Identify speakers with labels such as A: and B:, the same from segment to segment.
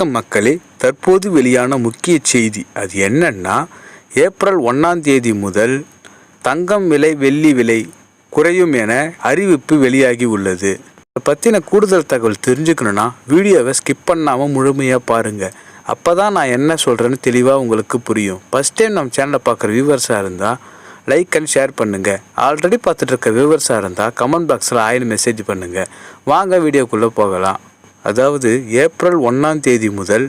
A: வணக்கம் மக்களே, தற்போது வெளியான முக்கிய செய்தி அது என்னன்னா, ஏப்ரல் 1ஆம் தேதி முதல் தங்கம் விலை, வெள்ளி விலை குறையும் என அறிவிப்பு வெளியாகி உள்ளது. இதை பற்றின கூடுதல் தகவல் தெரிஞ்சுக்கணுன்னா வீடியோவை ஸ்கிப் பண்ணாமல் முழுமையாக பாருங்கள். அப்போ தான் நான் என்ன சொல்கிறேன்னு தெளிவாக உங்களுக்கு புரியும். ஃபஸ்ட் டைம் நம்ம சேனலை பார்க்குற வியூவர்ஸாக இருந்தால் லைக் அண்ட் ஷேர் பண்ணுங்கள். ஆல்ரெடி பார்த்துட்டு இருக்க வியூவர்ஸாக இருந்தால் கமெண்ட் பாக்ஸில் ஆயில் மெசேஜ் பண்ணுங்கள். வாங்க வீடியோக்குள்ளே போகலாம். அதாவது ஏப்ரல் 1ஆம் தேதி முதல்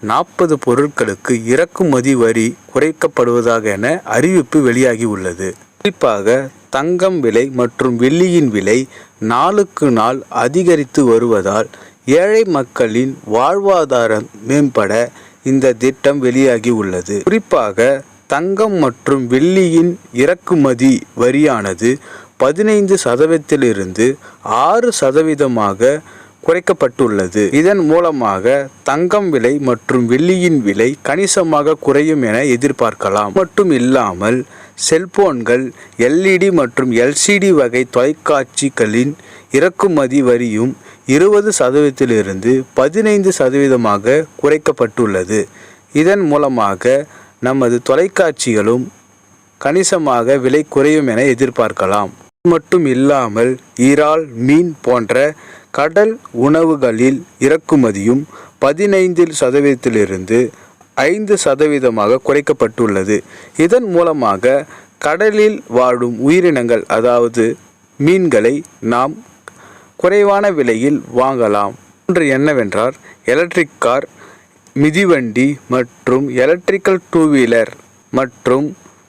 A: 40 பொருட்களுக்கு இறக்குமதி வரி குறைக்கப்படுவதாக என அறிவிப்பு வெளியாகி உள்ளது. குறிப்பாக தங்கம் விலை மற்றும் வெள்ளியின் விலை நாளுக்கு நாள் அதிகரித்து வருவதால் ஏழை மக்களின் வாழ்வாதாரம் மேம்பட இந்த திட்டம் வெளியாகி உள்ளது. குறிப்பாக தங்கம் மற்றும் வெள்ளியின் இறக்குமதி வரியானது 15% 6% குறைக்கப்பட்டுள்ளது. இதன் மூலமாக தங்கம் விலை மற்றும் வெள்ளியின் விலை கணிசமாக குறையும் என எதிர்பார்க்கலாம். மட்டும் இல்லாமல் செல்போன்கள், LED மற்றும் LCD வகை தொலைக்காட்சிகளின் இறக்குமதி வரியும் 20% 15% குறைக்கப்பட்டுள்ளது. இதன் மூலமாக நமது தொலைக்காட்சிகளும் கணிசமாக விலை குறையும் என எதிர்பார்க்கலாம். மட்டும் இல்லாமல் இறால், மீன் போன்ற கடல் உணவுகளில் இறக்குமதியும் 15% 5% குறைக்கப்பட்டுள்ளது. இதன் மூலமாக கடலில் வாழும் உயிரினங்கள், அதாவது மீன்களை நாம் குறைவான விலையில் வாங்கலாம். ஒன்று என்னவென்றால் எலக்ட்ரிக் கார், மிதிவண்டி மற்றும் எலக்ட்ரிக்கல் 2 வீலர் மற்றும்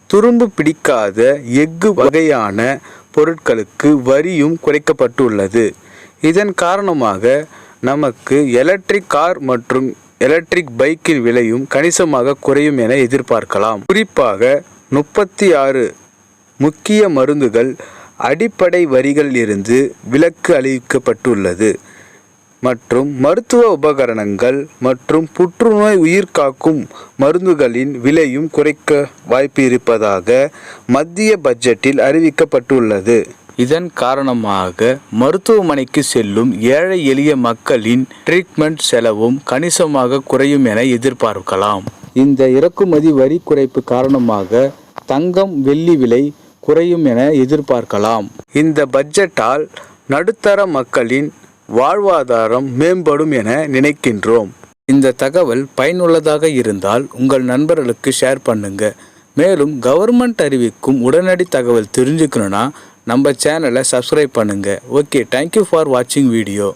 A: துரும்பு பிடிக்காத எஃகு வகையான பொருட்களுக்கு வரியும் குறைக்கப்பட்டுள்ளது. இதன் காரணமாக நமக்கு எலக்ட்ரிக் கார் மற்றும் எலக்ட்ரிக் பைக்கின் விலையும் கணிசமாக குறையும் என எதிர்பார்க்கலாம். குறிப்பாக 36 முக்கிய மருந்துகள் அடிப்படை வரிகளில் இருந்து விலக்கு அளிக்கப்பட்டுள்ளது மற்றும் மருத்துவ உபகரணங்கள் மற்றும் புற்றுநோய் உயிர்காக்கும் மருந்துகளின் விலையும் குறைக்க வாய்ப்பு இருப்பதாக மத்திய பட்ஜெட்டில் அறிவிக்கப்பட்டுள்ளது. இதன் காரணமாக மருத்துவமனைக்கு செல்லும் ஏழை எளிய மக்களின் ட்ரீட்மெண்ட் செலவும் கணிசமாக குறையும் என எதிர்பார்க்கலாம். இந்த இறக்குமதி வரி குறைப்பு காரணமாக தங்கம், வெள்ளி விலை குறையும் என எதிர்பார்க்கலாம். இந்த பட்ஜெட்டால் நடுத்தர மக்களின் வாழ்வாதாரம் மேம்படும் என நினைக்கின்றோம். இந்த தகவல் பயனுள்ளதாக இருந்தால் உங்கள் நண்பர்களுக்கு ஷேர் பண்ணுங்க. மேலும் கவர்மெண்ட் அறிவிக்கும் உடனடி தகவல் தெரிஞ்சுக்கணுன்னா நம்ம சேனலை சப்ஸ்கிரைப் பண்ணுங்க. ஓகே, தேங்க்யூ ஃபார் வாட்சிங் வீடியோ.